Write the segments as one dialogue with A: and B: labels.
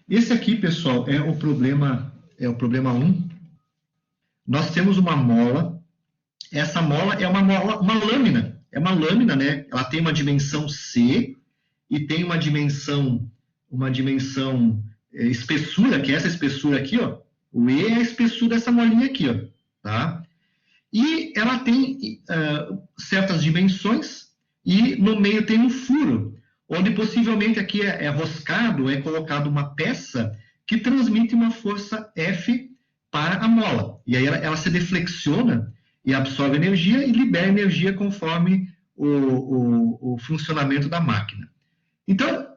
A: Esse aqui, pessoal, é o problema 1. Nós temos uma mola. Essa mola é uma lâmina. É uma lâmina, né? Ela tem uma dimensão C e tem uma dimensão espessura, que é essa espessura aqui, ó. O E é a espessura dessa molinha aqui, ó, tá? E ela tem certas dimensões e no meio tem um furo, onde possivelmente aqui é roscado, é colocado uma peça que transmite uma força F para a mola. E aí ela se deflexiona e absorve energia e libera energia conforme o funcionamento da máquina. Então,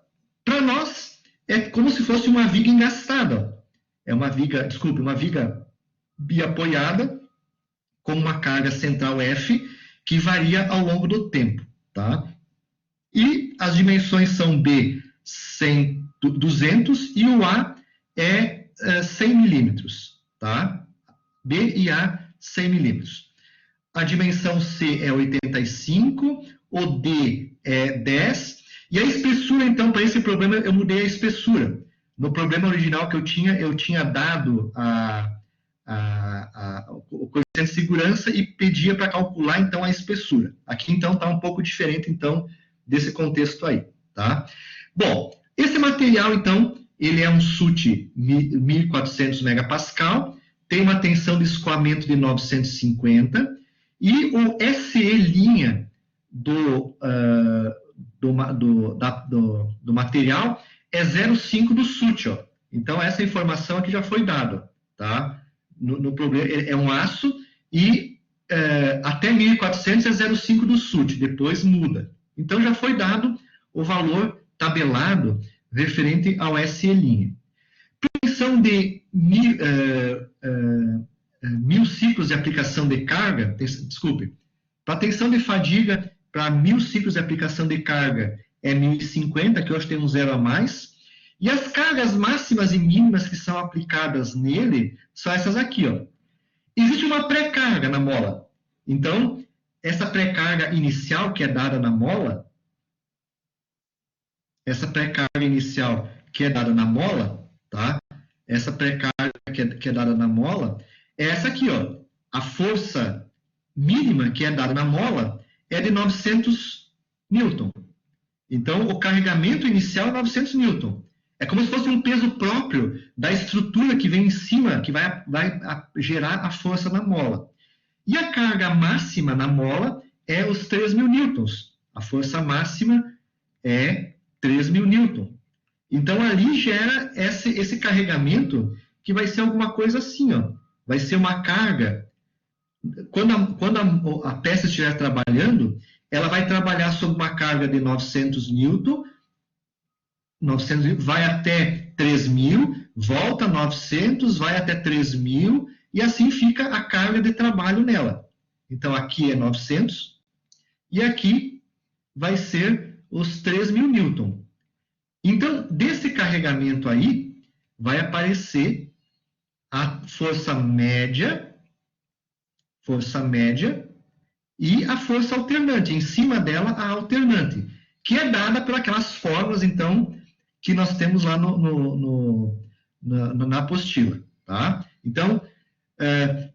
A: para nós, é como se fosse uma viga engastada. É uma viga biapoiada, com uma carga central F, que varia ao longo do tempo. Tá? E as dimensões são B 100, 200 e o A é 100 milímetros. Tá? B e A, 100 milímetros. A dimensão C é 85, o D é 10, e a espessura, então, para esse problema, eu mudei a espessura. No problema original que eu tinha dado o coeficiente de segurança e pedia para calcular, então, a espessura. Aqui, então, está um pouco diferente, então, desse contexto aí, tá? Bom, esse material, então, ele é um SUT 1400 megapascal, tem uma tensão de escoamento de 950, e o SE' do material é 0,5 do SUT, ó. Então, essa informação aqui já foi dada, tá? No problema, é um aço e até 1400 é 0,5 do SUT, depois muda. Então, já foi dado o valor tabelado referente ao SE'. Tensão de 1000 ciclos de aplicação de carga, para tensão de fadiga, para 1000 ciclos de aplicação de carga é 1050, que hoje tem um zero a mais, e as cargas máximas e mínimas que são aplicadas nele são essas aqui, ó. Existe uma pré-carga na mola. Então, essa pré-carga inicial que é dada na mola, tá? Essa pré-carga que é dada na mola é essa aqui, ó. A força mínima que é dada na mola é de 900 newton. Então, o carregamento inicial é 900 newton. É como se fosse um peso próprio da estrutura que vem em cima, que vai gerar a força na mola. E a carga máxima na mola é os 3.000 newtons. A força máxima é 3.000 newtons. Então, ali gera esse carregamento que vai ser alguma coisa assim, ó. Vai ser uma carga. Quando a peça estiver trabalhando, ela vai trabalhar sob uma carga de 900 newton, vai até 3.000, volta 900, vai até 3.000, e assim fica a carga de trabalho nela. Então, aqui é 900, e aqui vai ser os 3.000 newton. Então, desse carregamento aí, vai aparecer a força média e a força alternante. Em cima dela, a alternante, que é dada por aquelas fórmulas, então, que nós temos lá na apostila. Tá? Então,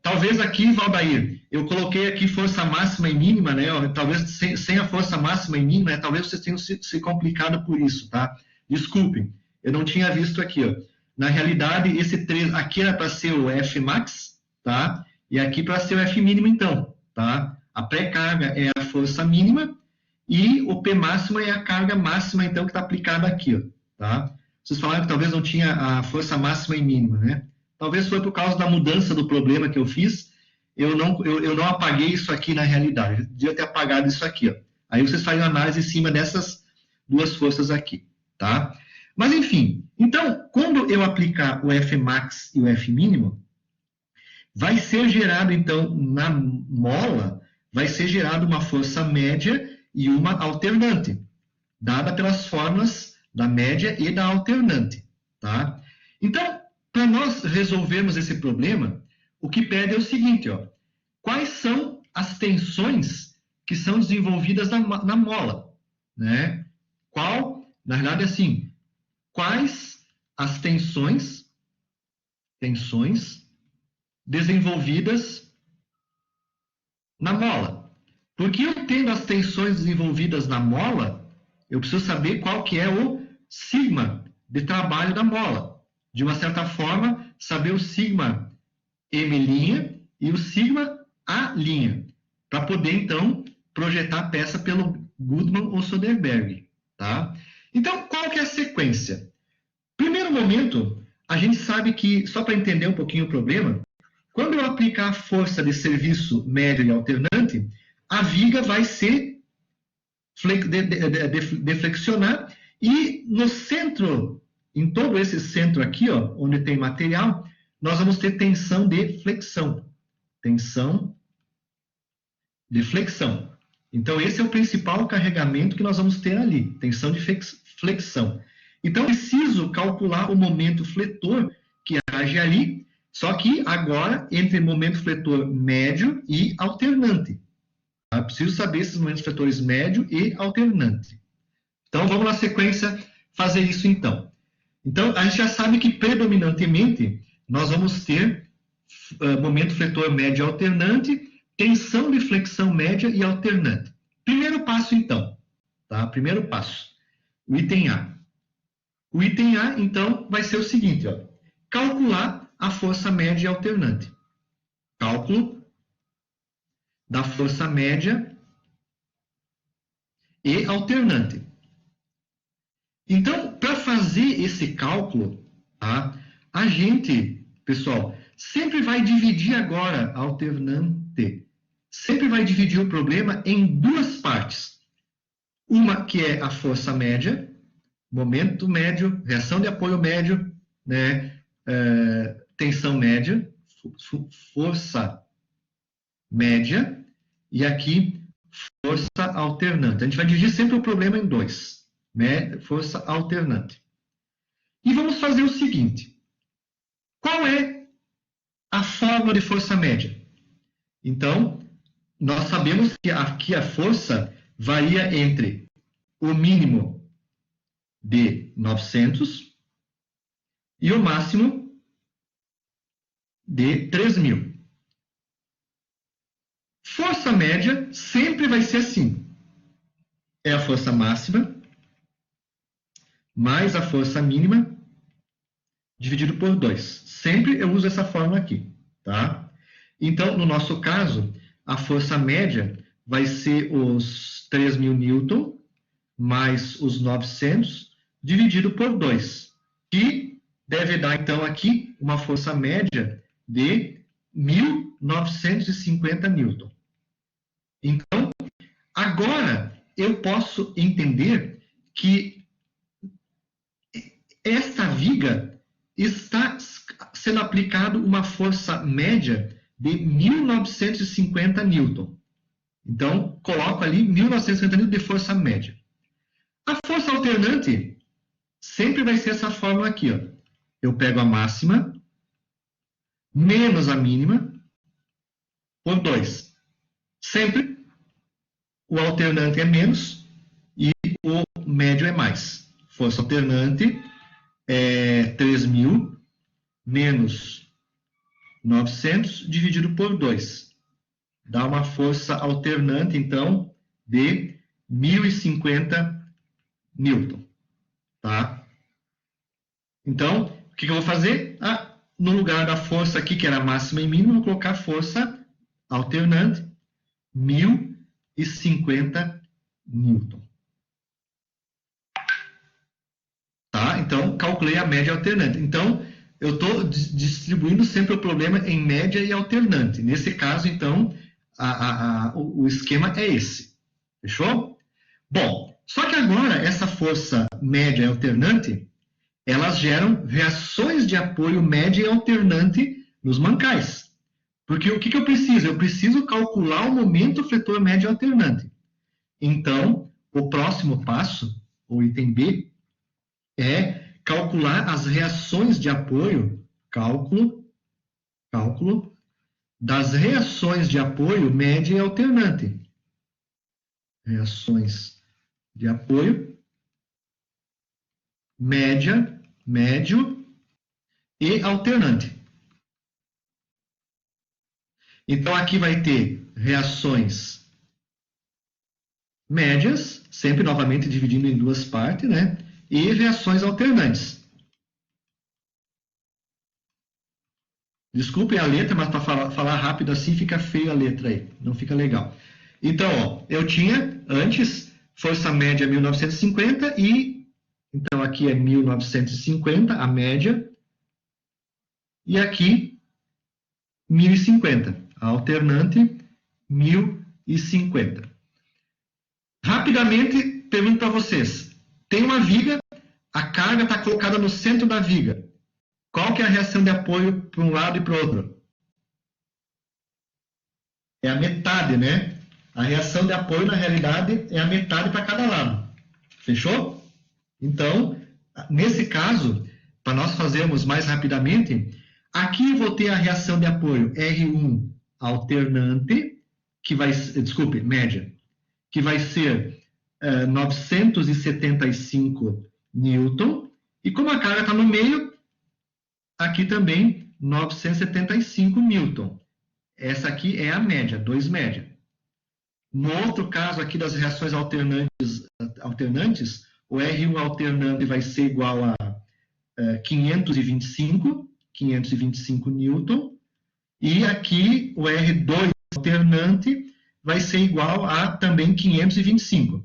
A: talvez aqui, Valdair, eu coloquei aqui força máxima e mínima, né? Talvez sem a força máxima e mínima, talvez vocês tenham se complicado por isso, tá? Desculpem, eu não tinha visto aqui, ó. Na realidade, esse 3 aqui era para ser o Fmax, tá? E aqui para ser o Fmínimo, então, tá? A pré-carga é a força mínima e o P máximo é a carga máxima, então, que está aplicada aqui, ó, tá? Vocês falaram que talvez não tinha a força máxima e mínima, né? Talvez foi por causa da mudança do problema que eu fiz, eu não apaguei isso aqui na realidade, eu devia ter apagado isso aqui, ó. Aí vocês fazem análise em cima dessas duas forças aqui, tá? Mas, enfim, então, quando eu aplicar o Fmax e o Fmínimo, vai ser gerado, então, na mola, vai ser gerado uma força média e uma alternante, dada pelas fórmulas da média e da alternante, tá? Então, para nós resolvermos esse problema, o que pede é o seguinte, ó, quais são as tensões que são desenvolvidas na mola, né? Na verdade, assim, quais as tensões desenvolvidas na mola. Porque eu tendo as tensões desenvolvidas na mola, eu preciso saber qual que é o sigma de trabalho da mola. De uma certa forma, saber o sigma M' e o sigma A', para poder, então, projetar a peça pelo Goodman ou Soderbergh. Tá? Então, qual que é a sequência? Primeiro momento, a gente sabe que, só para entender um pouquinho o problema, quando eu aplicar a força de serviço médio e alternante, a viga vai se deflexionar e no centro, em todo esse centro aqui, ó, onde tem material, nós vamos ter tensão de flexão. Tensão de flexão. Então, esse é o principal carregamento que nós vamos ter ali, tensão de flexão. Então, preciso calcular o momento fletor que age ali, só que agora entre momento fletor médio e alternante. Eu preciso saber esses momentos fletores médio e alternante. Então, vamos na sequência fazer isso então. Então, a gente já sabe que predominantemente nós vamos ter momento fletor médio e alternante, tensão de flexão média e alternante. Primeiro passo, então. Tá? Primeiro passo. O item A. O item A, então, vai ser o seguinte. Ó, calcular a força média e alternante. Cálculo da força média e alternante. Então, para fazer esse cálculo, tá, a gente, pessoal, sempre vai dividir agora a alternante. Sempre vai dividir o problema em duas partes. Uma que é a força média, momento médio, reação de apoio médio, né, tensão média, força média, e aqui força alternante. A gente vai dividir sempre o problema em dois, né, força alternante. E vamos fazer o seguinte. Qual é a fórmula de força média? Então, nós sabemos que aqui a força varia entre o mínimo de 900 e o máximo de 3.000. Força média sempre vai ser assim. É a força máxima mais a força mínima dividido por 2. Sempre eu uso essa fórmula aqui, tá? Então, no nosso caso, a força média vai ser os 3.000 newton mais os 900 dividido por 2, que deve dar, então, aqui uma força média de 1.950 newton. Então, agora eu posso entender que esta viga está sendo aplicado uma força média de 1.950 newton. Então, coloco ali 1.950 newton de força média. A força alternante sempre vai ser essa fórmula aqui. Ó. Eu pego a máxima menos a mínima por 2. Sempre o alternante é menos e o médio é mais. Força alternante é 3.000 menos 900 dividido por 2. Dá uma força alternante, então, de 1.050 newton. Tá? Então, o que eu vou fazer? No lugar da força aqui, que era máxima e mínima, eu vou colocar força alternante, 1.050 newton. Tá? Então, calculei a média alternante. Então, eu estou distribuindo sempre o problema em média e alternante. Nesse caso, então, o esquema é esse. Fechou? Bom, só que agora, essa força média e alternante, elas geram reações de apoio média e alternante nos mancais. Porque o que eu preciso? Eu preciso calcular o momento fletor médio e alternante. Então, o próximo passo, o item B, é calcular as reações de apoio, cálculo das reações de apoio média e alternante. Reações de apoio média médio e alternante. Então, aqui vai ter reações médias, sempre novamente dividindo em duas partes, né? E reações alternantes. Desculpem a letra, mas para falar rápido assim fica feio a letra aí, não fica legal. Então, ó, eu tinha antes força média 1950 e então aqui é 1950, a média, e aqui 1050, a alternante 1050. Rapidamente, pergunto para vocês, tem uma viga, a carga está colocada no centro da viga. Qual que é a reação de apoio para um lado e para o outro? É a metade, né? A reação de apoio, na realidade, é a metade para cada lado. Fechou? Então, nesse caso, para nós fazermos mais rapidamente, aqui eu vou ter a reação de apoio R1 alternante, que vai, desculpe, média, que vai ser 975 newton, e como a carga está no meio, aqui também 975 newton. Essa aqui é a média, 2 média. No outro caso aqui das reações alternantes, o R1 alternante vai ser igual a 525 newton, e aqui o R2 alternante vai ser igual a também 525.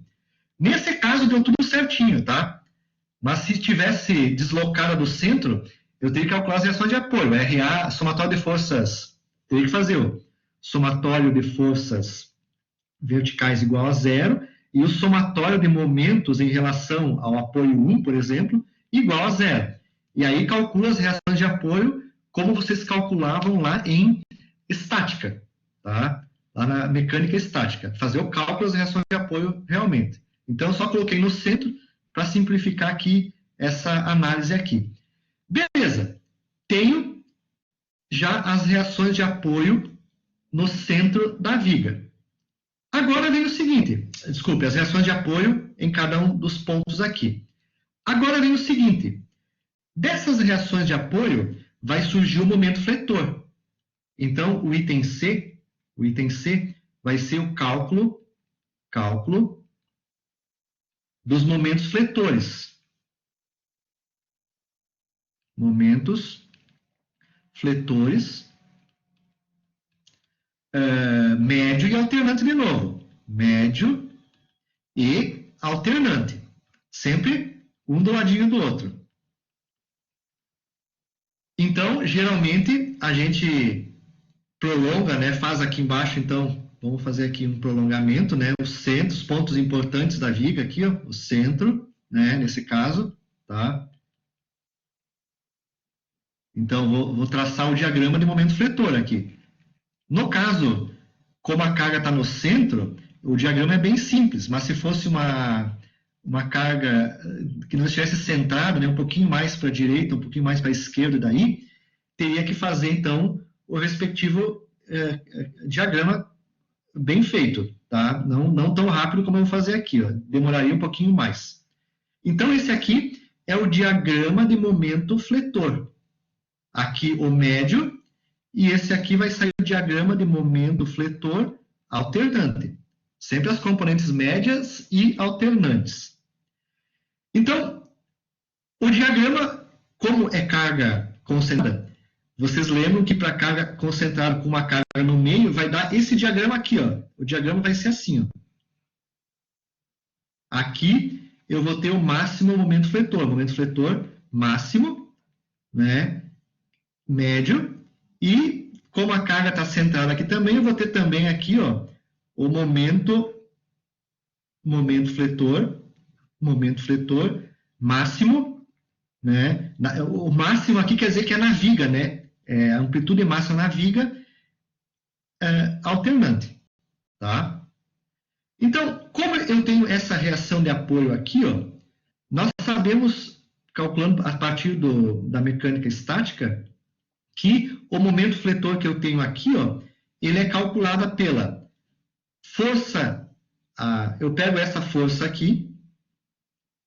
A: Nesse caso deu tudo certinho, tá? Mas se estivesse deslocada do centro, eu teria que calcular as reações de apoio. RA, somatório de forças, teria que fazer o somatório de forças verticais igual a zero, e o somatório de momentos em relação ao apoio 1, por exemplo, igual a zero. E aí calcula as reações de apoio como vocês calculavam lá em estática, tá? Lá na mecânica estática. Fazer o cálculo das reações de apoio realmente. Então, eu só coloquei no centro para simplificar aqui essa análise aqui. Beleza. Tenho já as reações de apoio no centro da viga. Agora vem o seguinte, desculpe, as reações de apoio em cada um dos pontos aqui. Agora vem o seguinte, dessas reações de apoio vai surgir o momento fletor. Então, o item C vai ser o cálculo dos momentos fletores. Momentos fletores, médio e alternante de novo. Médio e alternante. Sempre um do ladinho do outro. Então, geralmente, a gente prolonga, né? Faz aqui embaixo, então, vamos fazer aqui um prolongamento, né? Os centros, pontos importantes da viga aqui, ó, o centro, né? Nesse caso, tá? Então, vou traçar o diagrama de momento fletor aqui. No caso, como a carga está no centro, o diagrama é bem simples, mas se fosse uma carga que não estivesse centrada, né, um pouquinho mais para a direita, um pouquinho mais para a esquerda daí, teria que fazer, então, o respectivo diagrama bem feito, tá? Não tão rápido como eu vou fazer aqui, ó. Demoraria um pouquinho mais. Então, esse aqui é o diagrama de momento fletor. Aqui o médio, e esse aqui vai sair o diagrama de momento fletor alternante. Sempre as componentes médias e alternantes. Então, o diagrama, como é carga concentrada, vocês lembram que para carga concentrada com uma carga no meio, vai dar esse diagrama aqui, ó. O diagrama vai ser assim, ó. Aqui eu vou ter o máximo momento fletor máximo, né? Médio, e como a carga está centrada aqui também, eu vou ter também aqui, ó, o momento fletor máximo, né? O máximo aqui quer dizer que é na viga, né? A amplitude máxima na viga alternante, tá? Então, como eu tenho essa reação de apoio aqui, ó, nós sabemos, calculando a partir da mecânica estática, que o momento fletor que eu tenho aqui, ó, ele é calculado pela força, eu pego essa força aqui,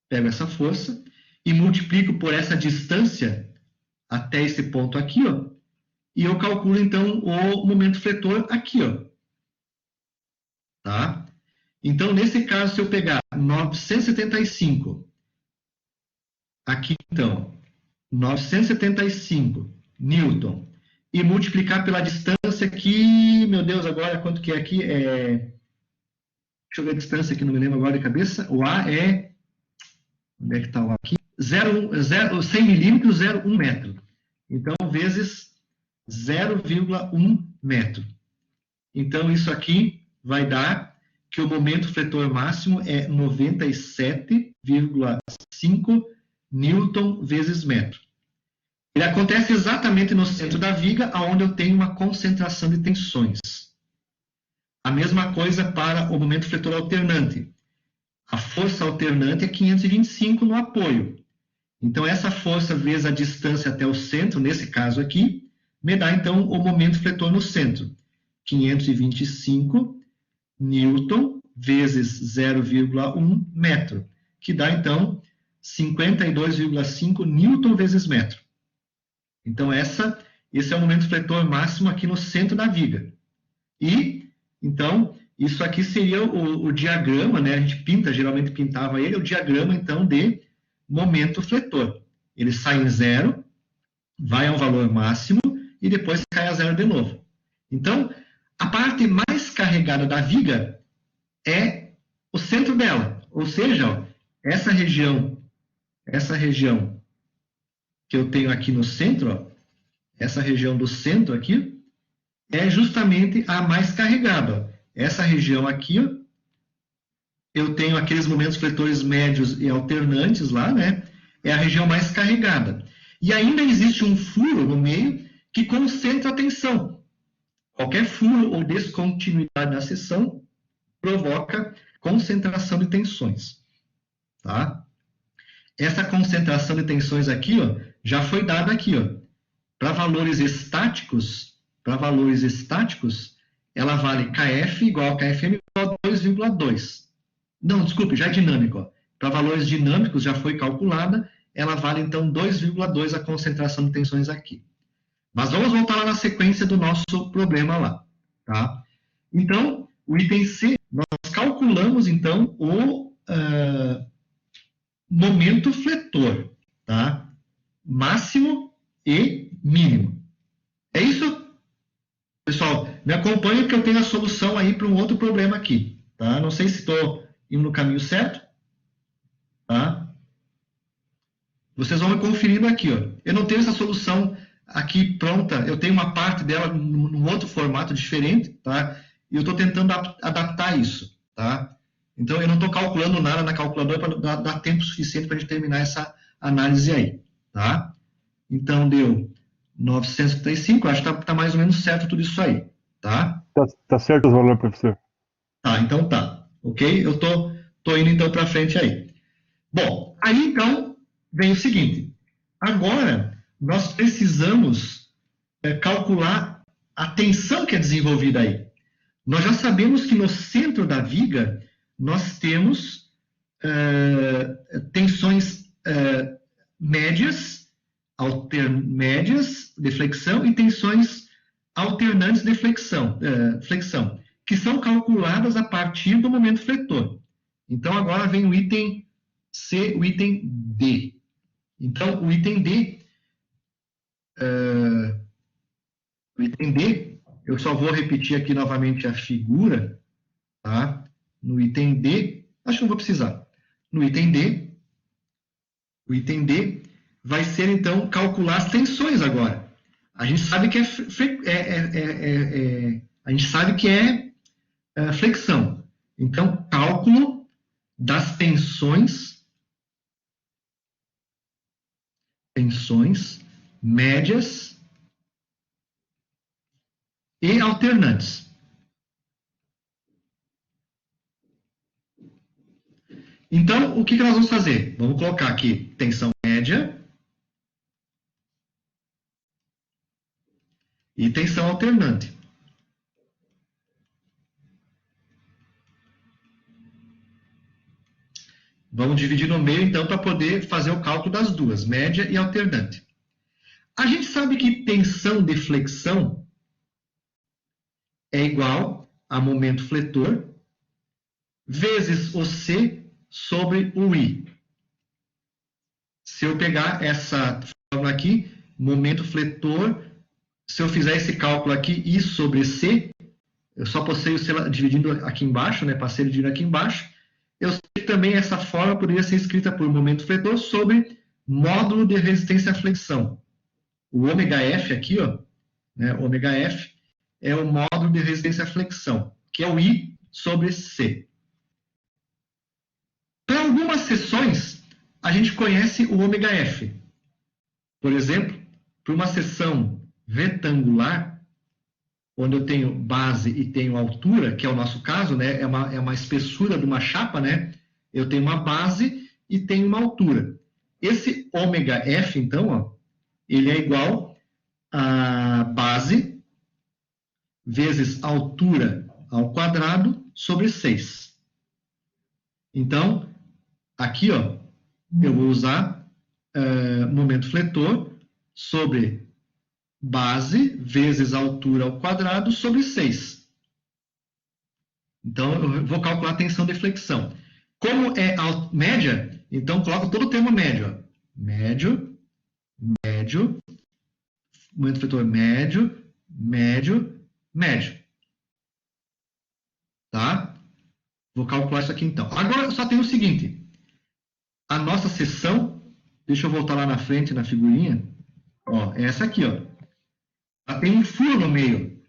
A: pego essa força, e multiplico por essa distância até esse ponto aqui, ó, e eu calculo, então, o momento fletor aqui, ó. Tá? Então, nesse caso, se eu pegar 975, aqui, então, 975 Newton, e multiplicar pela distância aqui, meu Deus, agora quanto que é aqui? Deixa eu ver a distância aqui, não me lembro agora de cabeça. O A é, onde é que está o A aqui? 100 milímetros, 0,1 metro. Então, vezes 0,1 metro. Então, isso aqui vai dar que o momento fletor máximo é 97,5 Newton vezes metro. Ele acontece exatamente no centro da viga, onde eu tenho uma concentração de tensões. A mesma coisa para o momento fletor alternante. A força alternante é 525 no apoio. Então, essa força vezes a distância até o centro, nesse caso aqui, me dá, então, o momento fletor no centro. 525 Newton vezes 0,1 metro, que dá, então, 52,5 Newton vezes metro. Então, esse é o momento fletor máximo aqui no centro da viga. E, então, isso aqui seria o diagrama, né? A gente geralmente pintava ele, o diagrama, então, de momento fletor. Ele sai em zero, vai ao valor máximo e depois cai a zero de novo. Então, a parte mais carregada da viga é o centro dela. Ou seja, ó, essa região que eu tenho aqui no centro, ó, essa região do centro aqui, é justamente a mais carregada. Ó. Essa região aqui, ó, eu tenho aqueles momentos fletores médios e alternantes lá, né? É a região mais carregada. E ainda existe um furo no meio que concentra a tensão. Qualquer furo ou descontinuidade na seção provoca concentração de tensões. Tá? Essa concentração de tensões aqui, ó, já foi dada aqui, ó. Para valores estáticos, ela vale Kf igual a Kfm igual a 2,2. Não, desculpe, já é dinâmico. Para valores dinâmicos já foi calculada, ela vale então 2,2 a concentração de tensões aqui. Mas vamos voltar lá na sequência do nosso problema lá. Tá? Então, o item C, nós calculamos então o momento fletor, tá? Máximo e mínimo. É isso? Pessoal, me acompanhe que eu tenho a solução aí para um outro problema aqui. Tá? Não sei se estou indo no caminho certo. Tá? Vocês vão me conferindo aqui. Ó. Eu não tenho essa solução aqui pronta. Eu tenho uma parte dela num outro formato diferente. Tá? E eu estou tentando adaptar isso. Tá? Então, eu não estou calculando nada na calculadora para dar tempo suficiente para a gente terminar essa análise aí. Tá? Então, deu 935. Acho que está mais ou menos certo tudo isso aí. Tá?
B: Tá certo os valores, professor.
A: Tá, então tá. Ok? Eu tô indo então para frente aí. Bom, aí então vem o seguinte. Agora, nós precisamos calcular a tensão que é desenvolvida aí. Nós já sabemos que no centro da viga nós temos tensões médias de flexão e tensões alternantes de flexão, que são calculadas a partir do momento fletor. Então, agora vem o item C, o item D. Então, o item D, eu só vou repetir aqui novamente a figura, tá? No item D, acho que não vou precisar. No item D, o item D vai ser, então, calcular as tensões agora. A gente sabe que é flexão. Então, cálculo das tensões médias e alternantes. Então, o que nós vamos fazer? Vamos colocar aqui tensão média e tensão alternante. Vamos dividir no meio, então, para poder fazer o cálculo das duas, média e alternante. A gente sabe que tensão de flexão é igual a momento fletor vezes o C sobre o I. Se eu pegar essa fórmula aqui, momento fletor, se eu fizer esse cálculo aqui, I sobre C, eu só passei o C dividindo aqui embaixo, né? Passei dividindo aqui embaixo. Eu sei que também essa fórmula poderia ser escrita por momento fletor sobre módulo de resistência à flexão. O ômega-F aqui, ó, né? Ômega-F é o módulo de resistência à flexão, que é o I sobre C. Para algumas seções, a gente conhece o ômega-F. Por exemplo, para uma seção retangular, onde eu tenho base e tenho altura, que é o nosso caso, né? É uma espessura de uma chapa, né? Eu tenho uma base e tenho uma altura. Esse ômega-F, então, ó, ele é igual a base vezes altura ao quadrado sobre 6. Então, aqui, ó, eu vou usar momento fletor sobre base vezes altura ao quadrado sobre 6. Então, eu vou calcular a tensão de flexão. Como é média, então coloco todo o termo médio. Ó. Médio, médio, momento fletor médio, médio, médio. Tá? Vou calcular isso aqui então. Agora, só tem o seguinte. A nossa seção, deixa eu voltar lá na frente na figurinha. Ó, é essa aqui, ó. Ela tem um furo no meio.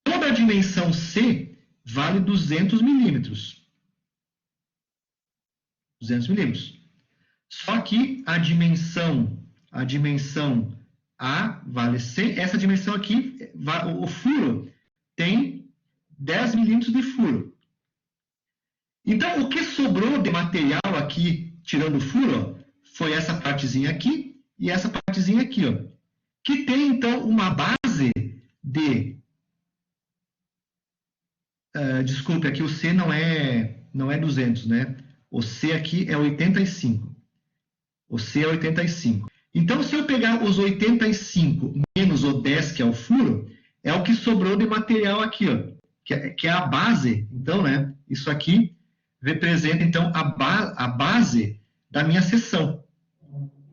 A: Toda a dimensão C vale 200 milímetros. 200 milímetros. Só que a dimensão A vale C. Essa dimensão aqui, o furo tem 10 milímetros de furo. Então, o que sobrou de material aqui, tirando o furo, ó, foi essa partezinha aqui e essa partezinha aqui, ó, que tem, então, uma base de... desculpe, aqui o C não é 200, né? O C aqui é 85. O C é 85. Então, se eu pegar os 85 menos o 10, que é o furo, é o que sobrou de material aqui, ó, que é a base. Então, né, isso aqui representa, então, a base da minha seção.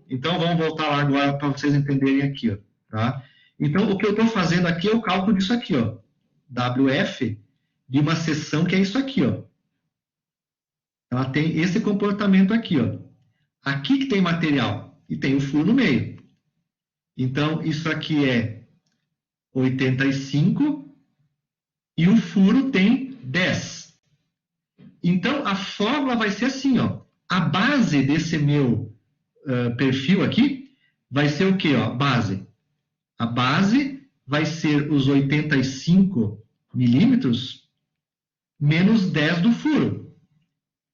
A: Então, vamos voltar lá agora para vocês entenderem aqui, ó, tá? Então, o que eu estou fazendo aqui é o cálculo disso aqui, ó, WF de uma seção que é isso aqui, ó. Ela tem esse comportamento aqui, ó. Aqui que tem material e tem o furo no meio. Então, isso aqui é 85 e o furo tem 10. Então, a fórmula vai ser assim, ó. A base desse meu perfil aqui vai ser o quê, ó? Base. A base vai ser os 85 milímetros menos 10 do furo.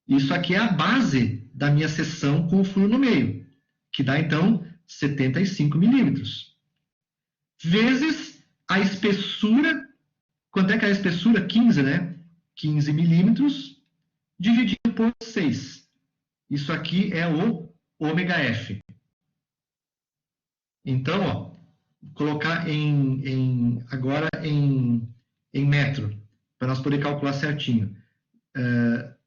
A: Isso aqui é a base da minha seção com o furo no meio, que dá, então, 75 milímetros. Vezes a espessura, quanto é que é a espessura? 15, né? 15 milímetros dividido por 6. Isso aqui é o ômega-F. Então, ó, colocar agora em metro, para nós poder calcular certinho.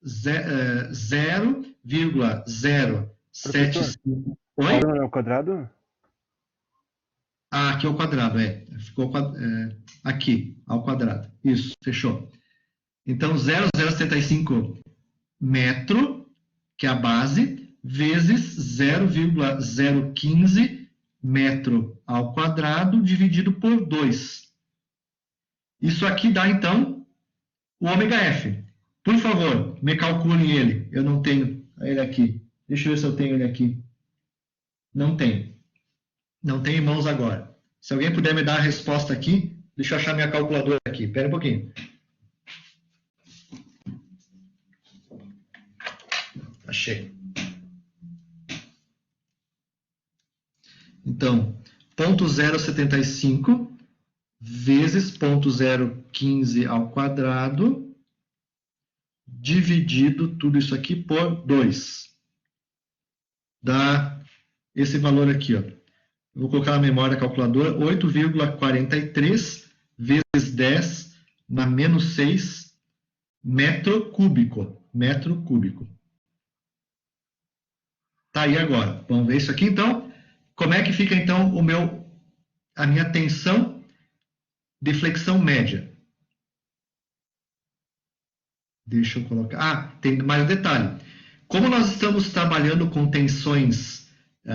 A: 0,075. Oi?
B: É o quadrado?
A: Ah, aqui é o quadrado, ficou aqui, ao quadrado. Isso, fechou. Então, 0,075 metro, que é a base, vezes 0,015 metro ao quadrado, dividido por 2. Isso aqui dá, então, o ômega-F. Por favor, me calculem ele. Eu não tenho ele aqui. Deixa eu ver se eu tenho ele aqui. Não tenho. Não tenho em mãos agora. Se alguém puder me dar a resposta aqui, deixa eu achar minha calculadora aqui. Espera um pouquinho. Achei. Então, 0,075 vezes 0,015 ao quadrado dividido tudo isso aqui por 2. Dá esse valor aqui, ó. Eu vou colocar na memória da calculadora, 8,43 vezes 10 na menos 6 metro cúbico. Metro cúbico. Tá aí agora. Vamos ver isso aqui, então. Como é que fica, então, a minha tensão de flexão média? Deixa eu colocar... Ah, tem mais um detalhe. Como nós estamos trabalhando com tensões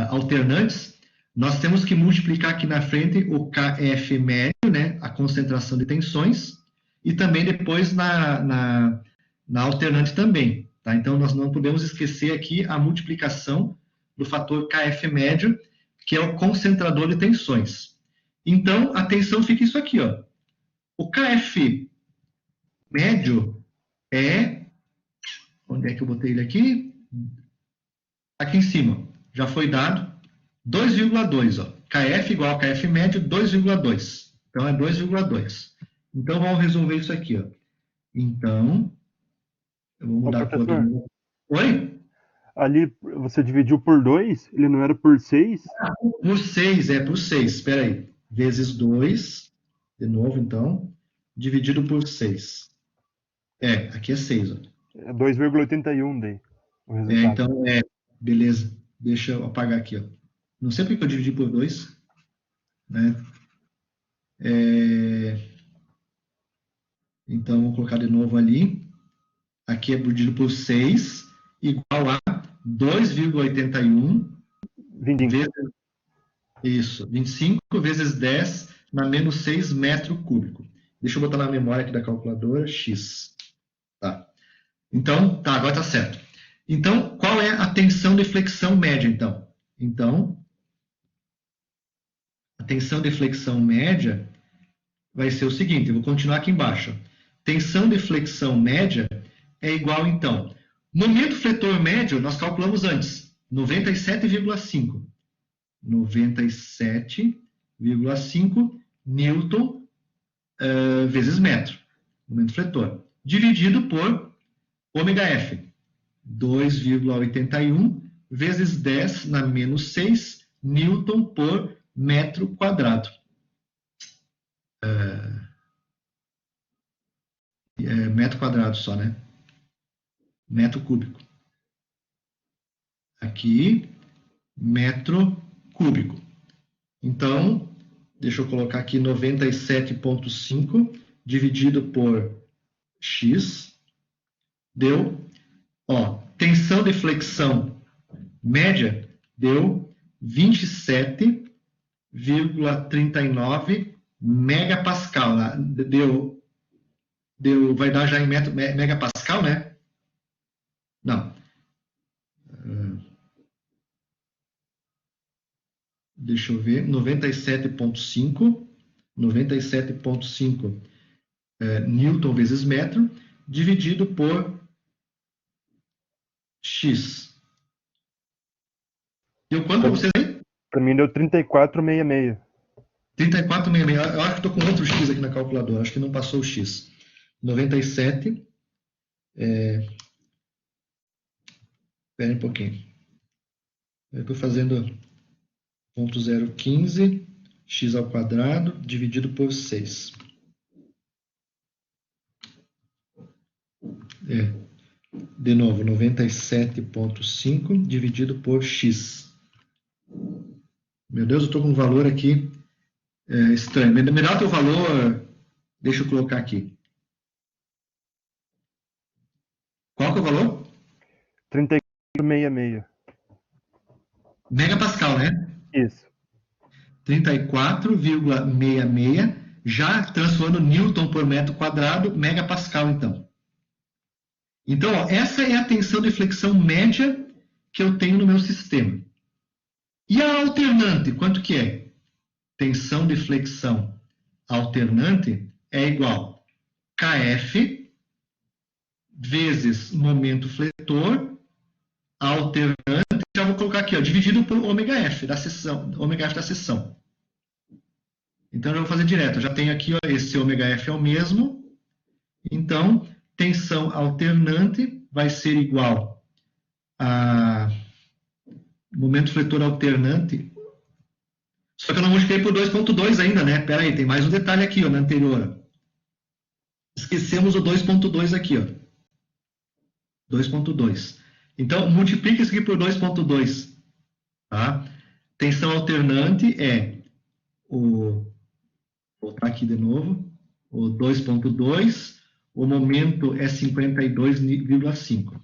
A: alternantes, nós temos que multiplicar aqui na frente o KF médio, né, a concentração de tensões, e também depois na alternante também. Tá? Então, nós não podemos esquecer aqui a multiplicação do fator KF médio, que é o concentrador de tensões. Então, a tensão fica isso aqui, ó. O KF médio é... Onde é que eu botei ele aqui? Aqui em cima. Já foi dado 2,2. KF igual a KF médio, 2,2. Então, é 2,2. Então, vamos resolver isso aqui. Ó. Então, eu vou mudar a cor de novo. Oi?
B: Ali você dividiu por 2? Ele não era por 6?
A: Por 6, por 6. Espera aí. Vezes 2. De novo, então. Dividido por 6. Aqui é 6. Ó.
B: É 2,81 daí. O resultado.
A: Então, beleza. Deixa eu apagar aqui. Ó. Não sei porque eu dividi por 2. Né? Então, vou colocar de novo ali. Aqui é dividido por 6, igual a 2,81 vezes... Isso, 25 vezes 10 na menos 6 metro cúbico. Deixa eu botar na memória aqui da calculadora, x. Tá. Então, agora está certo. Então, qual é a tensão de flexão média, então? Então, a tensão de flexão média vai ser o seguinte, eu vou continuar aqui embaixo. Tensão de flexão média é igual, então, momento fletor médio, nós calculamos antes, 97,5. 97,5 Newton vezes metro, momento fletor, dividido por ômega F, 2,81 vezes 10 na menos 6 Newton por metro quadrado. Metro quadrado só, né? Metro cúbico. Aqui, metro cúbico. Então, deixa eu colocar aqui 97,5 dividido por x, deu, tensão de flexão média deu 27,39 megapascal. Vai dar já em megapascal, né? Não. Deixa eu ver, 97,5 Newton vezes metro, dividido por x. Deu quanto para vocês aí?
B: Para mim deu 34,66.
A: 34,66. Eu acho que estou com outro x aqui na calculadora, acho que não passou o x. 97. Espera um pouquinho. Eu estou fazendo 0,015 x ao quadrado dividido por 6. De novo, 97,5 dividido por x. Meu Deus, eu estou com um valor aqui estranho. Me dá o teu valor, deixa eu colocar aqui. Qual que é o valor?
B: 34,66.
A: Megapascal, né?
B: Isso.
A: 34,66, já transformando Newton por metro quadrado, megapascal, então. Então, essa é a tensão de flexão média que eu tenho no meu sistema. E a alternante, quanto que é? Tensão de flexão alternante é igual KF vezes momento fletor alternante, já vou colocar aqui, dividido por ômega F da seção. Então, eu vou fazer direto. Eu já tenho aqui, esse ômega F é o mesmo. Então, tensão alternante vai ser igual a momento fletor alternante. Só que eu não multipliquei por 2.2 ainda, né? Espera aí, tem mais um detalhe aqui, ó, na anterior. Esquecemos o 2.2 aqui, ó. 2.2. Então, multiplique isso aqui por 2.2. Tá? Tensão alternante é vou voltar aqui de novo, o 2.2, o momento é 52,5.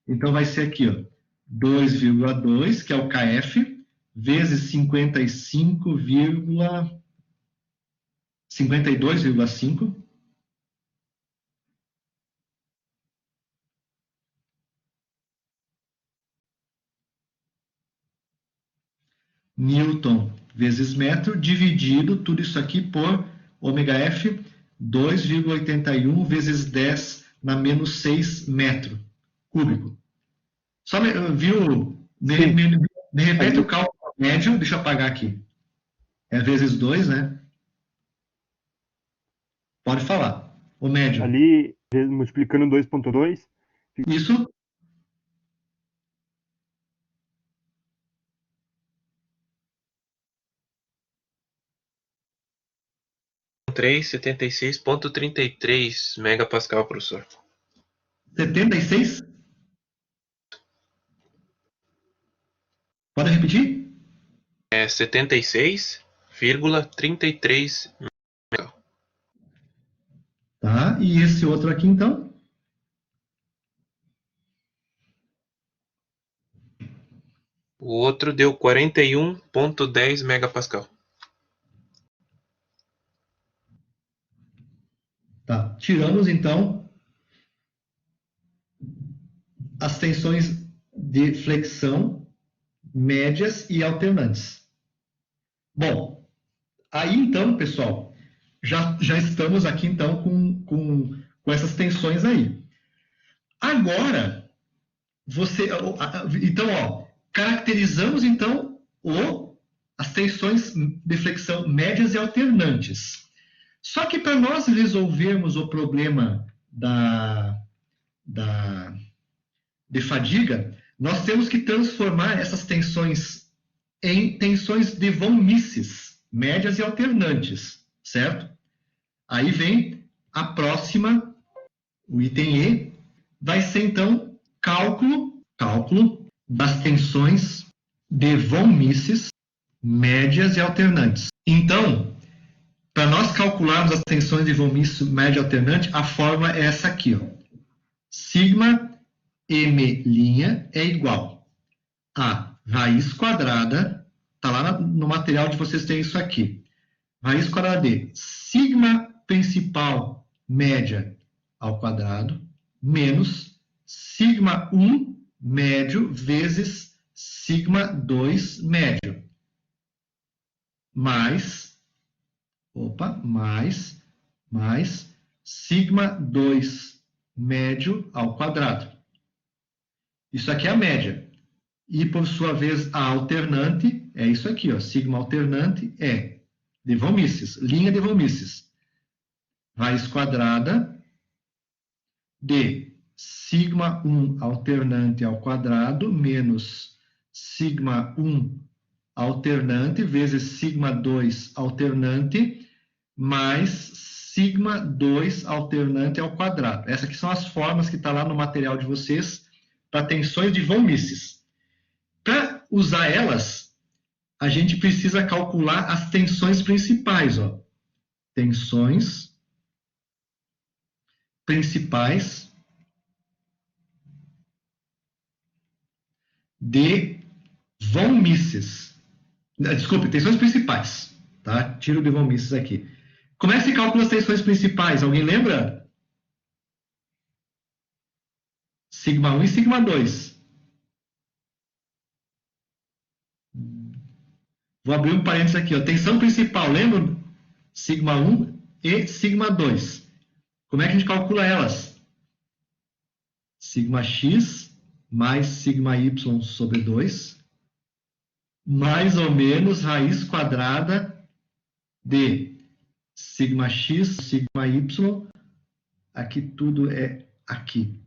A: Então, vai ser aqui, ó, 2,2, que é o KF, vezes 52,5. Newton vezes metro, dividido tudo isso aqui por ômega F, 2,81 vezes 10 na menos 6 metro cúbico. Só viu? Me repete o cálculo médio, deixa eu apagar aqui. É vezes 2, né? Pode falar. O médio.
B: Ali, multiplicando 2.2.
A: Isso.
C: R$ 376,33 megapascal, professor.
A: 76? Pode repetir?
C: É 76,33 megapascal.
A: Tá, e esse outro aqui, então?
C: O outro deu 41,10 megapascal.
A: Tá, tiramos, então, as tensões de flexão médias e alternantes. Bom, aí, então, pessoal, já estamos aqui, então, com essas tensões aí. Agora, então, ó, caracterizamos, então, as tensões de flexão médias e alternantes. Só que para nós resolvermos o problema de fadiga, nós temos que transformar essas tensões em tensões de von Mises, médias e alternantes, certo? Aí vem a próxima, o item E, vai ser então cálculo das tensões de von Mises, médias e alternantes. Então, para nós calcularmos as tensões de von Mises média e alternante, a fórmula é essa aqui, ó. Sigma M' é igual a raiz quadrada, está lá no material de vocês tem isso aqui, raiz quadrada de sigma principal média ao quadrado, menos sigma 1 médio vezes sigma 2 médio, mais sigma 2 médio ao quadrado. Isso aqui é a média. E, por sua vez, a alternante é isso aqui, ó. Sigma alternante é de von Mises, linha de von Mises. Raiz quadrada de sigma 1 alternante ao quadrado menos sigma 1 alternante vezes sigma 2 alternante mais sigma 2 alternante ao quadrado. Essas aqui são as formas que estão lá no material de vocês para tensões de von Mises. Para usar elas, a gente precisa calcular as tensões principais, ó. Tensões principais de von Mises. Desculpe, tensões principais. Tá? Tiro de von Mises aqui. Como é que se calcula as tensões principais? Alguém lembra? Sigma 1 e sigma 2. Vou abrir um parênteses aqui. Ó. Tensão principal, lembra? Sigma 1 e sigma 2. Como é que a gente calcula elas? Sigma x mais sigma y sobre 2, mais ou menos raiz quadrada de sigma x, sigma y, aqui tudo é aqui,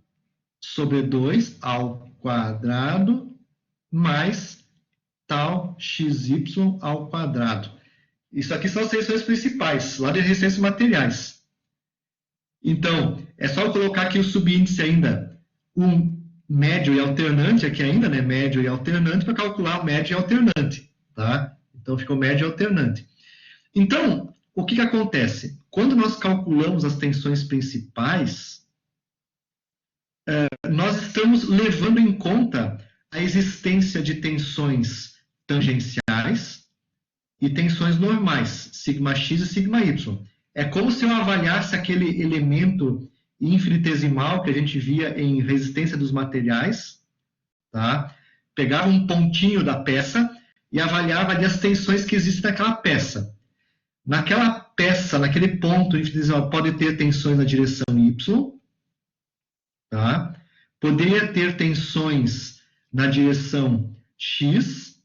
A: sobre 2 ao quadrado mais tal xy ao quadrado. Isso aqui são as tensões principais, lá de resistência de materiais. Então, é só eu colocar aqui o subíndice ainda, um médio e alternante, aqui ainda, né? Médio e alternante, para calcular o médio e alternante, tá? Então, ficou médio e alternante. Então, o que acontece? Quando nós calculamos as tensões principais, nós estamos levando em conta a existência de tensões tangenciais e tensões normais, σx e σy. É como se eu avaliasse aquele elemento infinitesimal que a gente via em resistência dos materiais, tá? Pegava um pontinho da peça e avaliava ali as tensões que existem naquela peça. Naquela peça, naquele ponto infinitesimal, pode ter tensões na direção y, tá? Poderia ter tensões na direção x,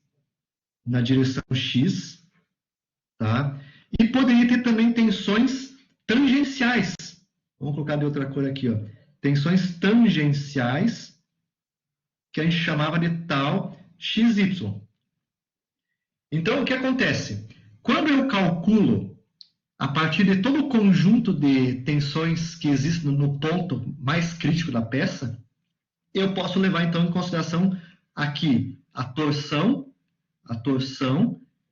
A: tá? E poderia ter também tensões tangenciais. Vamos colocar de outra cor aqui, ó. Tensões tangenciais, que a gente chamava de tal xy. Então, o que acontece? Quando eu calculo, a partir de todo o conjunto de tensões que existem no ponto mais crítico da peça, eu posso levar, então, em consideração aqui a torção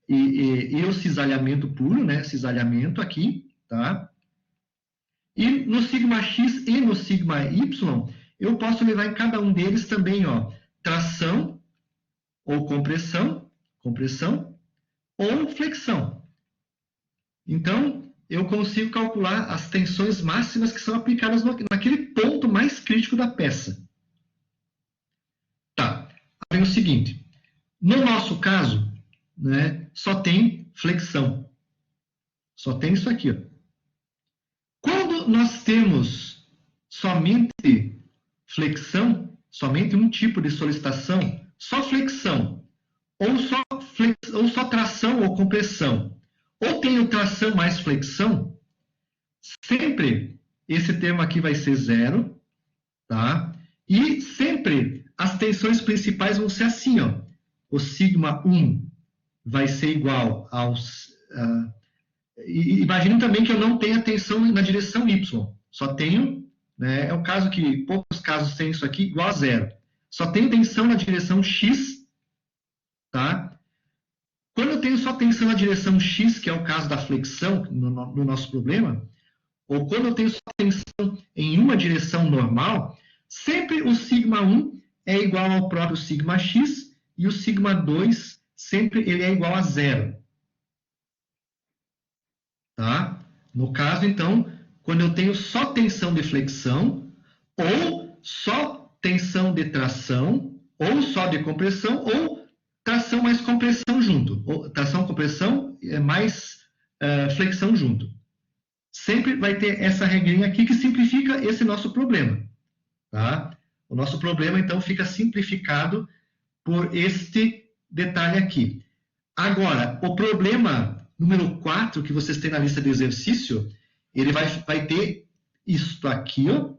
A: e o cisalhamento puro, né? Cisalhamento aqui, tá? E no σx e no σy, eu posso levar em cada um deles também, ó, tração ou compressão ou flexão. Então, eu consigo calcular as tensões máximas que são aplicadas naquele ponto mais crítico da peça. Tá. Aí o seguinte, no nosso caso, né, só tem flexão. Só tem isso aqui, ó. Quando nós temos somente flexão, somente um tipo de solicitação, só flexão, ou só tração ou compressão, ou tenho tração mais flexão, sempre esse termo aqui vai ser zero, tá? E sempre as tensões principais vão ser assim, ó. O σ1 vai ser igual aos... imaginem também que eu não tenho tensão na direção y, só tenho, né, é um caso que poucos casos têm isso aqui, igual a zero. Só tenho tensão na direção x, tá? Quando eu tenho só tensão na direção x, que é o caso da flexão, no nosso problema, ou quando eu tenho só tensão em uma direção normal, sempre o σ1 é igual ao próprio σx e o σ2 sempre ele é igual a zero. Tá? No caso, então, quando eu tenho só tensão de flexão, ou só tensão de tração, ou só de compressão, ou tração mais compressão junto. Ou, tração, compressão, mais flexão junto. Sempre vai ter essa regrinha aqui que simplifica esse nosso problema. Tá? O nosso problema, então, fica simplificado por este detalhe aqui. Agora, o problema número 4, que vocês têm na lista de exercício, ele vai ter isto aqui, ó,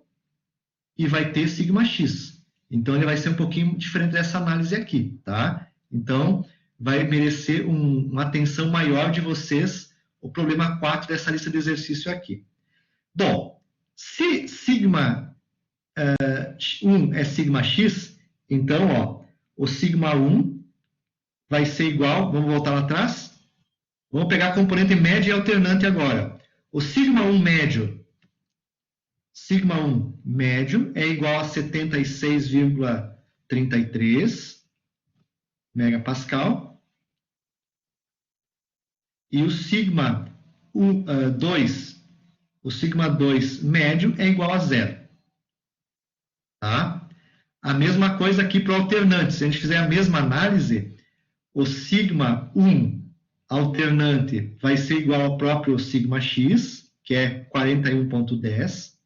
A: e vai ter σx. Então, ele vai ser um pouquinho diferente dessa análise aqui, tá? Então, vai merecer uma atenção maior de vocês, o problema 4 dessa lista de exercício aqui. Bom, se σ1 é σx, então, ó, o σ1 vai ser igual, vamos voltar lá atrás, vamos pegar a componente média e alternante agora. O σ1 médio é igual a 76,33 megapascal. E o σ2 médio é igual a zero. Tá? A mesma coisa aqui para o alternante. Se a gente fizer a mesma análise, o σ1 alternante vai ser igual ao próprio σx, que é 41,10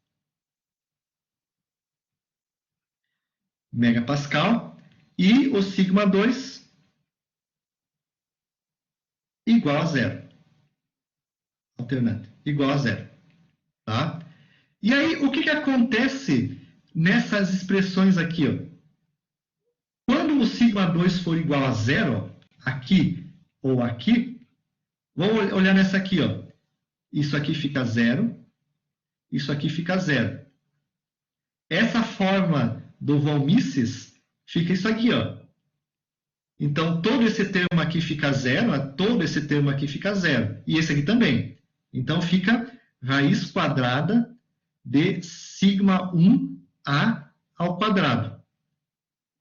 A: megapascal, e o σ2 igual a zero. Alternante, igual a zero. Tá? E aí, o que acontece nessas expressões aqui, ó. Quando o σ2 for igual a zero, aqui ou aqui, vamos olhar nessa aqui, ó. Isso aqui fica zero, isso aqui fica zero. Essa forma do von Mises fica isso aqui, ó. Então, todo esse termo aqui fica zero, todo esse termo aqui fica zero. E esse aqui também. Então, fica raiz quadrada de σ1a ao quadrado.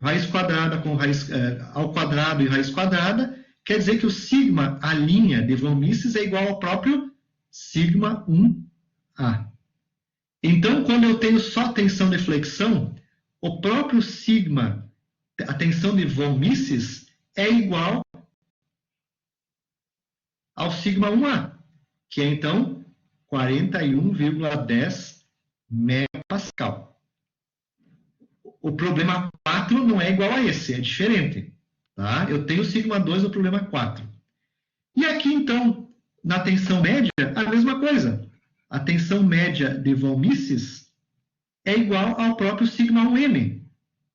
A: Raiz quadrada com raiz ao quadrado e raiz quadrada quer dizer que o sigma, a linha de von Mises, é igual ao próprio σ1a. Então, quando eu tenho só tensão de flexão, o próprio sigma, a tensão de von Mises, é igual ao σ1a, que é, então, 41,10 megapascal. O problema 4 não é igual a esse, é diferente. Tá? Eu tenho σ2 no problema 4. E aqui, então, na tensão média, a mesma coisa. A tensão média de von Mises é igual ao próprio σ1m,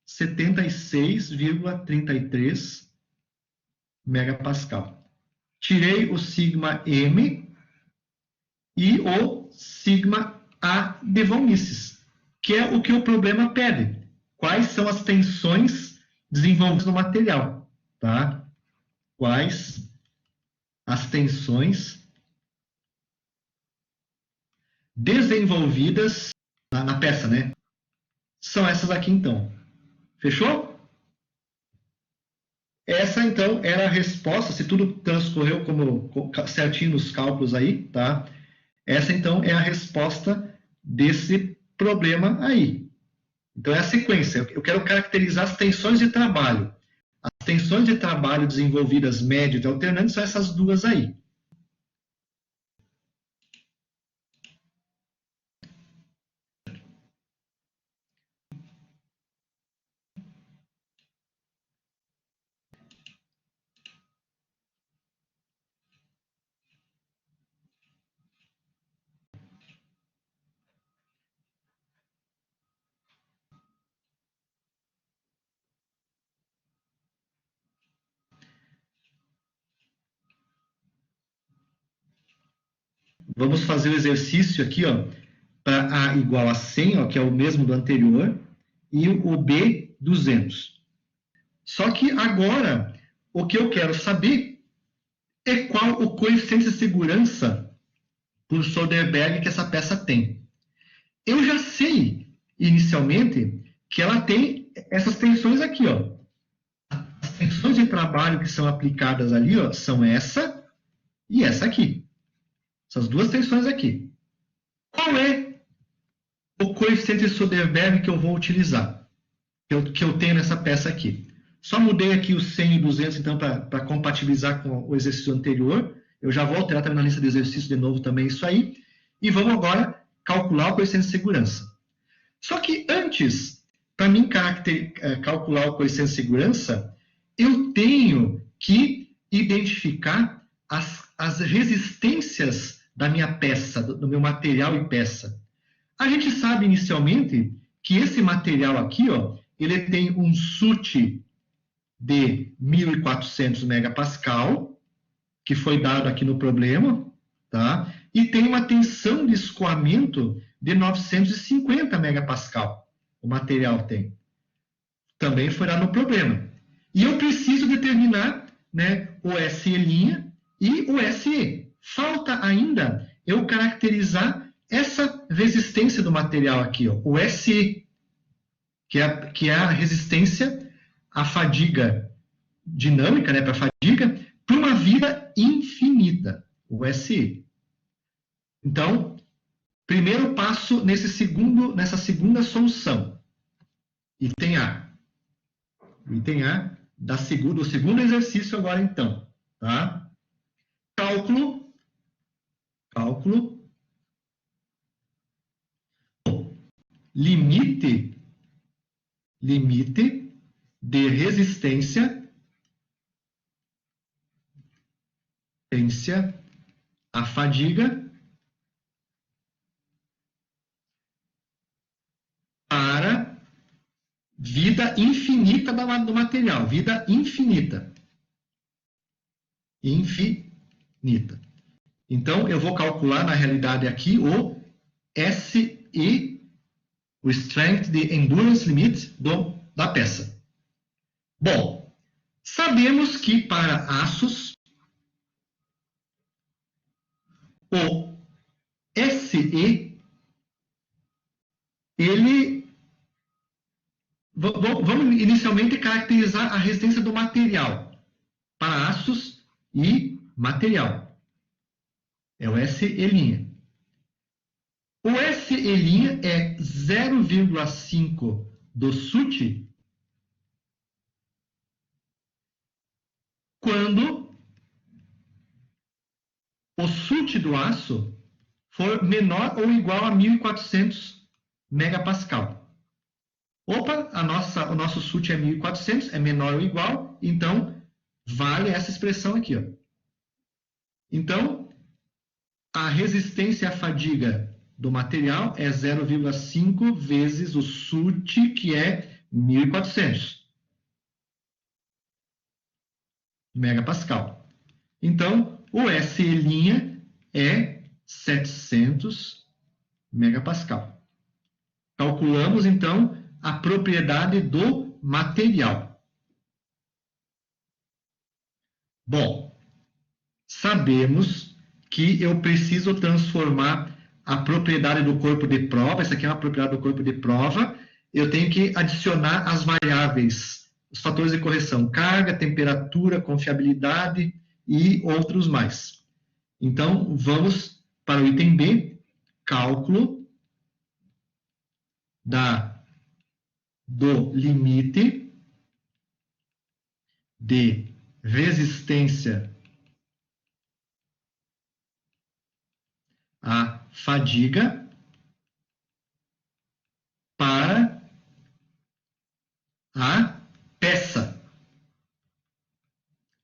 A: 76,33 megapascal. Tirei o σm e o σa de von Mises, que é o que o problema pede. Quais são as tensões desenvolvidas no material? Tá? Quais as tensões desenvolvidas na peça, né? São essas aqui, então. Fechou? Essa, então, era a resposta, se tudo transcorreu como certinho nos cálculos aí, tá? Essa, então, é a resposta desse problema aí. Então, é a sequência. Eu quero caracterizar as tensões de trabalho. As tensões de trabalho desenvolvidas médias e alternantes são essas duas aí. Vamos fazer o exercício aqui, ó, para A igual a 100, ó, que é o mesmo do anterior, e o B, 200. Só que agora, o que eu quero saber é qual o coeficiente de segurança por Soderberg que essa peça tem. Eu já sei, inicialmente, que ela tem essas tensões aqui, ó. As tensões de trabalho que são aplicadas ali, ó, são essa e essa aqui. Essas duas tensões aqui. Qual é o coeficiente de Soderberg que eu vou utilizar? Que eu tenho nessa peça aqui. Só mudei aqui o 100 e 200, então, para compatibilizar com o exercício anterior. Eu já vou alterar também na lista de exercícios de novo também isso aí. E vamos agora calcular o coeficiente de segurança. Só que antes, para mim calcular o coeficiente de segurança, eu tenho que identificar as resistências da minha peça, do meu material e peça. A gente sabe inicialmente que esse material aqui, ó, ele tem um SUT de 1.400 megapascal, que foi dado aqui no problema, tá? E tem uma tensão de escoamento de 950 megapascal. O material tem. Também foi dado no problema. E eu preciso determinar, né, o SE' e o SE. Falta ainda eu caracterizar essa resistência do material aqui, ó, o SE, que é a resistência à fadiga dinâmica, né, para a fadiga, para uma vida infinita, o SE. Então, primeiro passo nessa segunda solução. Item A. Item A do segundo exercício agora, então. Tá? Cálculo. Limite de resistência à fadiga para vida infinita do material. Vida infinita. Infinita. Então, eu vou calcular, na realidade, aqui o SI, o Strength de Endurance Limit da peça. Bom, sabemos que para aços, o SE, ele... Vamos inicialmente caracterizar a resistência do material para aços e material. É o SE'. O SE' é 0,5 do SUT quando o SUT do aço for menor ou igual a 1.400 megapascal. Opa, o nosso SUT é 1.400, é menor ou igual, então vale essa expressão aqui. Ó. Então, a resistência à fadiga do material é 0,5 vezes o SUT, que é 1.400 megapascal. Então, o SE' é 700 megapascal. Calculamos, então, a propriedade do material. Bom, sabemos que eu preciso transformar a propriedade do corpo de prova, essa aqui é uma propriedade do corpo de prova, eu tenho que adicionar as variáveis, os fatores de correção, carga, temperatura, confiabilidade e outros mais. Então, vamos para o item B, cálculo do limite de resistência à fadiga para a peça.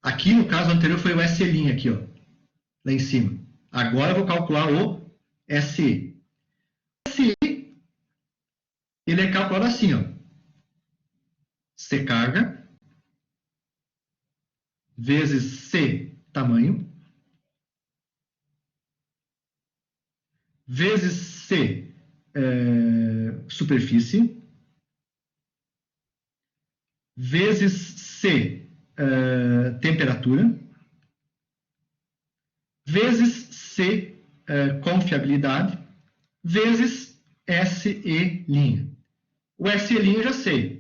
A: Aqui, no caso anterior, foi o SE', aqui, ó, lá em cima. Agora eu vou calcular o SE. O SE, ele é calculado assim, ó. C carga vezes C tamanho vezes C superfície vezes C temperatura vezes C confiabilidade vezes SE'. O SE' eu já sei,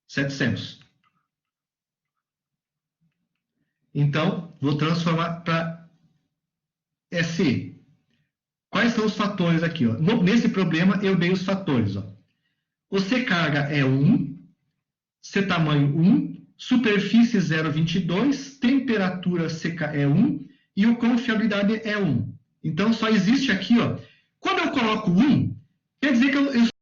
A: 700. Então, vou transformar para SE. Quais são os fatores aqui? Ó? Nesse problema, eu dei os fatores. Ó. O C carga é 1, C tamanho 1, superfície 0,22, temperatura é 1 e o confiabilidade é 1. Então, só existe aqui, ó. Quando eu coloco 1, quer dizer que eu estou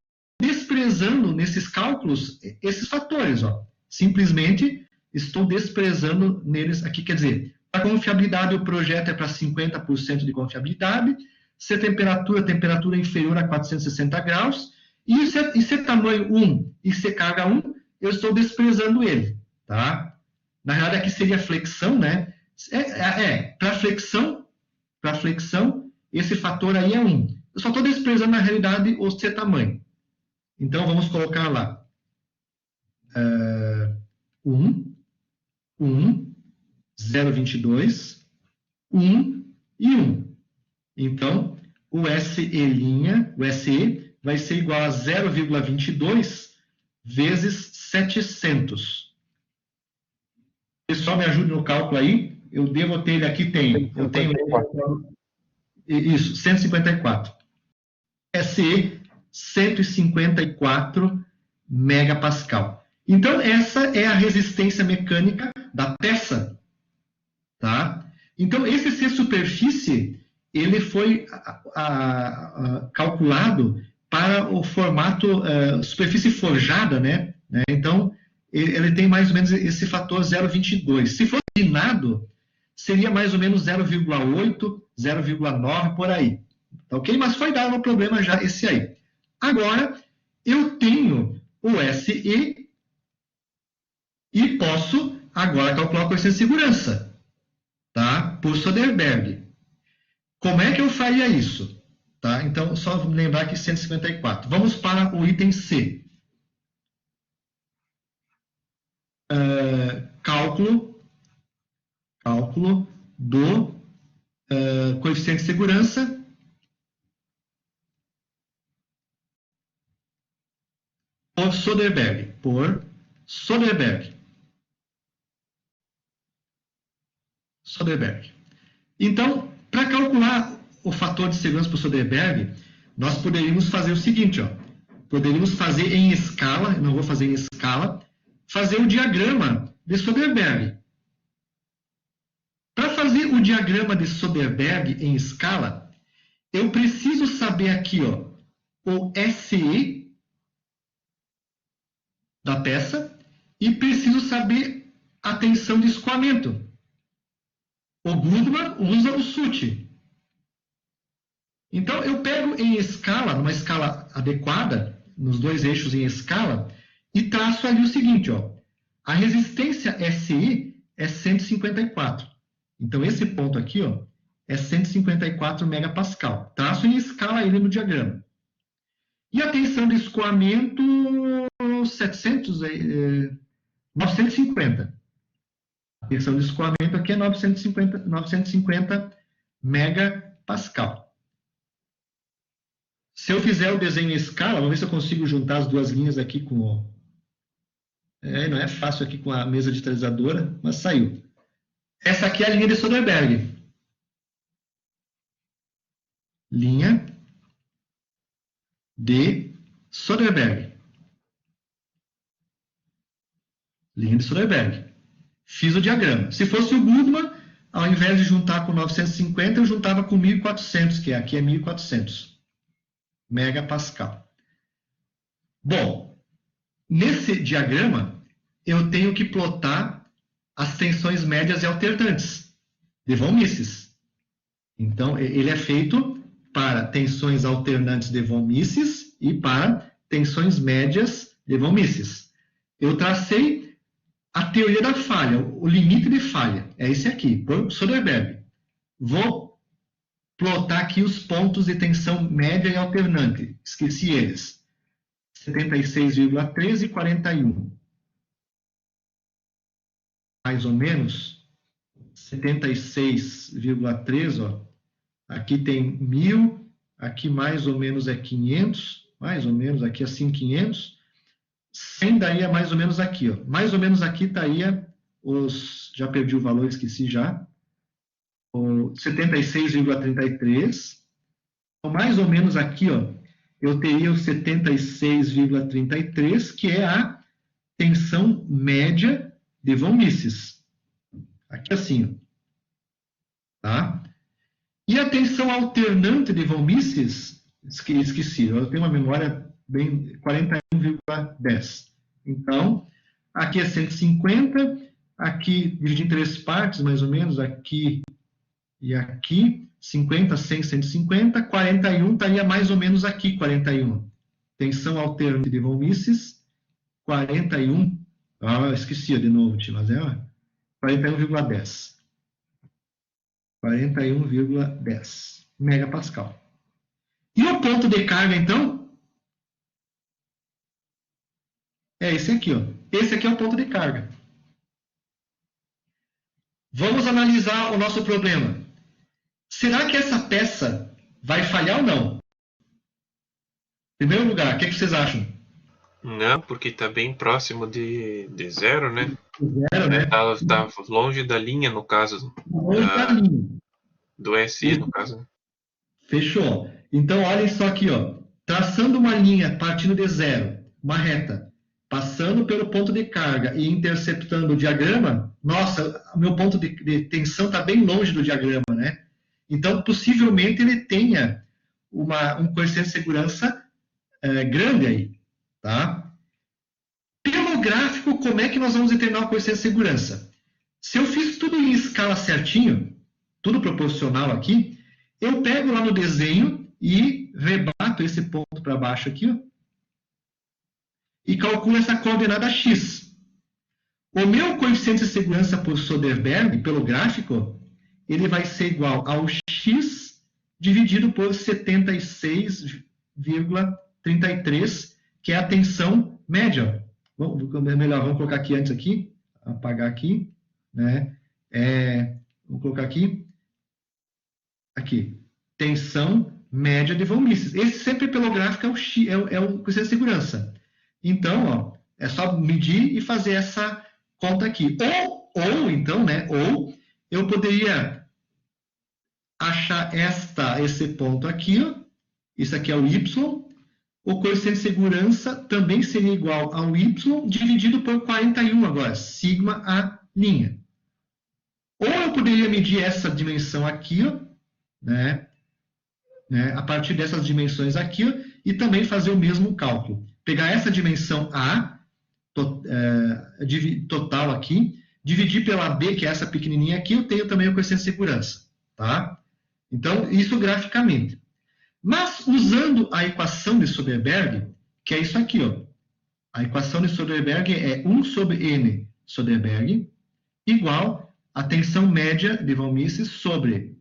A: desprezando nesses cálculos esses fatores. Ó. Simplesmente estou desprezando neles aqui. Quer dizer, a confiabilidade, o projeto é para 50% de confiabilidade. Se a temperatura inferior a 460 graus. E se tamanho 1 e se carga 1, eu estou desprezando ele. Tá? Na realidade, aqui seria flexão, né? Para flexão, esse fator aí é 1. Eu só estou desprezando, na realidade, o C tamanho. Então, vamos colocar lá 1, 0,22, 1 e 1. Então, o SE vai ser igual a 0,22 vezes 700. Pessoal, me ajude no cálculo aí. Eu devo ter ele aqui, eu tenho isso, 154. SE 154 megapascal. Então, essa é a resistência mecânica da peça. Tá? Então, esse C superfície, ele foi calculado para o formato superfície forjada, né? Então, ele tem mais ou menos esse fator 0,22. Se for inclinado, seria mais ou menos 0,8, 0,9 por aí. Tá ok? Mas foi dado um problema já esse aí. Agora, eu tenho o SE E posso agora calcular a coeficiente de segurança, tá? Por Soderberg. Como é que eu faria isso? Tá? Então, só lembrar que 154. Vamos para o item C. Cálculo do coeficiente de segurança por Soderberg. Então, para calcular o fator de segurança por Soderberg, nós poderíamos fazer o seguinte, ó. Poderíamos fazer em escala, não vou fazer em escala, fazer o diagrama de Soderberg. Para fazer o diagrama de Soderberg em escala, eu preciso saber aqui, ó, o SE da peça e preciso saber a tensão de escoamento. O Goodman usa o SUT. Então, eu pego em escala, numa escala adequada, nos dois eixos em escala, e traço ali o seguinte, ó. A resistência SI é 154. Então, esse ponto aqui, ó, é 154 megapascal. Traço em escala ele no diagrama. E a tensão de escoamento, 950. A tensão de escoamento aqui é 950 megapascal. Se eu fizer o desenho em escala, vamos ver se eu consigo juntar as duas linhas aqui com o... não é fácil aqui com a mesa digitalizadora, mas saiu. Essa aqui é a linha de Soderberg. Linha de Soderberg. Linha de Soderberg. Fiz o diagrama. Se fosse o Goodman, ao invés de juntar com 950, eu juntava com 1400, que aqui é 1400 megapascal. Bom, nesse diagrama, eu tenho que plotar as tensões médias e alternantes de von Mises. Então, ele é feito para tensões alternantes de von Mises e para tensões médias de von Mises. Eu tracei a teoria da falha, o limite de falha. É esse aqui, por Soderberg. Vou plotar aqui os pontos de tensão média e alternante. Esqueci eles. 76,13 e 41. Mais ou menos. 76,3, ó. Aqui tem 1000. Aqui mais ou menos é 500. Mais ou menos aqui assim 500. 100 daí é mais ou menos aqui, ó. Mais ou menos aqui estaria os... Já perdi o valor, esqueci já. 76,33. Então, mais ou menos aqui, ó, eu teria o 76,33, que é a tensão média de von Mises. Aqui assim, ó. Tá? E a tensão alternante de von Mises, esqueci, eu tenho uma memória bem 41,10. Então, aqui é 150, aqui dividido em 3 partes, mais ou menos, aqui e aqui, 50, 100, 150, 41 estaria mais ou menos aqui, 41. Tensão alternante de von Mises, 41, esqueci de novo, mas é 41,10. 41,10 megapascal. E o ponto de carga, então? É esse aqui, ó. Esse aqui é o ponto de carga. Vamos analisar o nosso problema. Será que essa peça vai falhar ou não? Em primeiro lugar, o que vocês acham?
C: Não, porque está bem próximo de zero, né?
A: Zero, né?
C: Está longe da linha, no caso.
A: Longe da linha.
C: Do SI, no caso. Né?
A: Fechou. Então, olhem só aqui, ó. Traçando uma linha partindo de zero, uma reta, passando pelo ponto de carga e interceptando o diagrama, nossa, o meu ponto de tensão está bem longe do diagrama, né? Então, possivelmente, ele tenha um coeficiente de segurança grande aí, tá? Pelo gráfico, como é que nós vamos determinar o coeficiente de segurança? Se eu fiz tudo em escala certinho, tudo proporcional aqui, eu pego lá no desenho e rebato esse ponto para baixo aqui, ó, e calculo essa coordenada x. O meu coeficiente de segurança por Soderberg, pelo gráfico, ele vai ser igual ao x dividido por 76,33, que é a tensão média. Melhor, vamos colocar aqui antes aqui, apagar aqui, né? Vamos colocar aqui, tensão média de von Mises. Esse sempre pelo gráfico é o coeficiente de segurança. Então, ó, é só medir e fazer essa conta aqui. Ou então, né? Ou eu poderia achar esse ponto aqui, ó, isso aqui é o y. O coeficiente de segurança também seria igual ao y dividido por 41 agora, sigma a linha. Ou eu poderia medir essa dimensão aqui, ó, né, a partir dessas dimensões aqui, ó, e também fazer o mesmo cálculo. Pegar essa dimensão A, total aqui, dividir pela B, que é essa pequenininha aqui, eu tenho também o coeficiente de segurança. Tá? Então, isso graficamente. Mas, usando a equação de Soderberg, que é isso aqui, ó. A equação de Soderberg é 1 sobre n Soderberg igual a tensão média de von Mises sobre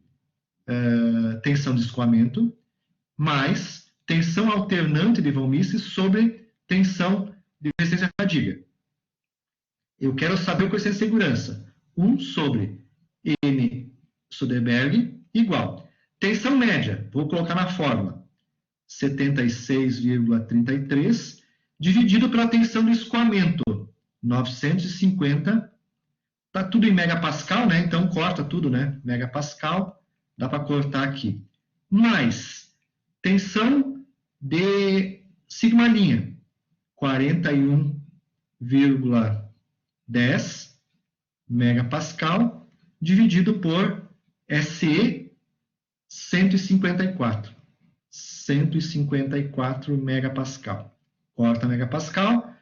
A: tensão de escoamento mais tensão alternante de von Mises sobre tensão de resistência à fadiga. Eu quero saber o coeficiente de segurança. 1 sobre n Soderberg igual. Tensão média, vou colocar na fórmula. 76,33 dividido pela tensão de escoamento. 950. Está tudo em megapascal, né? Então corta tudo, né? Megapascal. Dá para cortar aqui. Mais tensão de sigma linha. 41,10 megapascal dividido por SE 154. 154 megapascal. Corta megapascal.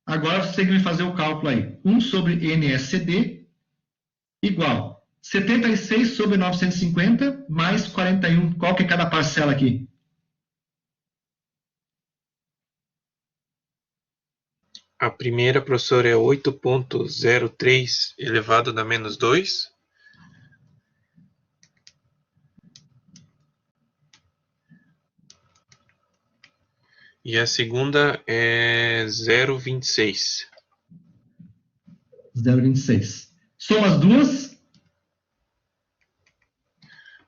A: Agora você tem que fazer o cálculo aí. 1 sobre NSD igual 76 sobre 950 mais 41. Qual que é cada parcela aqui?
C: A primeira, professor, é 8,03 elevado a menos 2. E a segunda é 0,26.
A: 0,26. Soma as duas.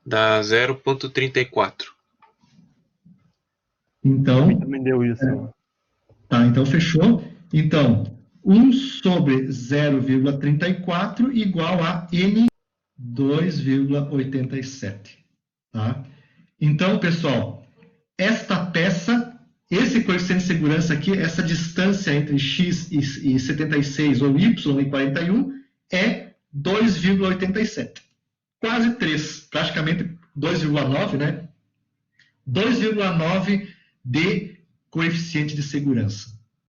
B: Dá
C: 0,34.
A: Então,
B: também deu isso.
A: Tá, então fechou. Então, 1 sobre 0,34 igual a N 2,87. Tá? Então, pessoal, esta peça, esse coeficiente de segurança aqui, essa distância entre x e 76 ou y e 41 é 2,87. Quase 3, praticamente 2,9, né? 2,9 de coeficiente de segurança.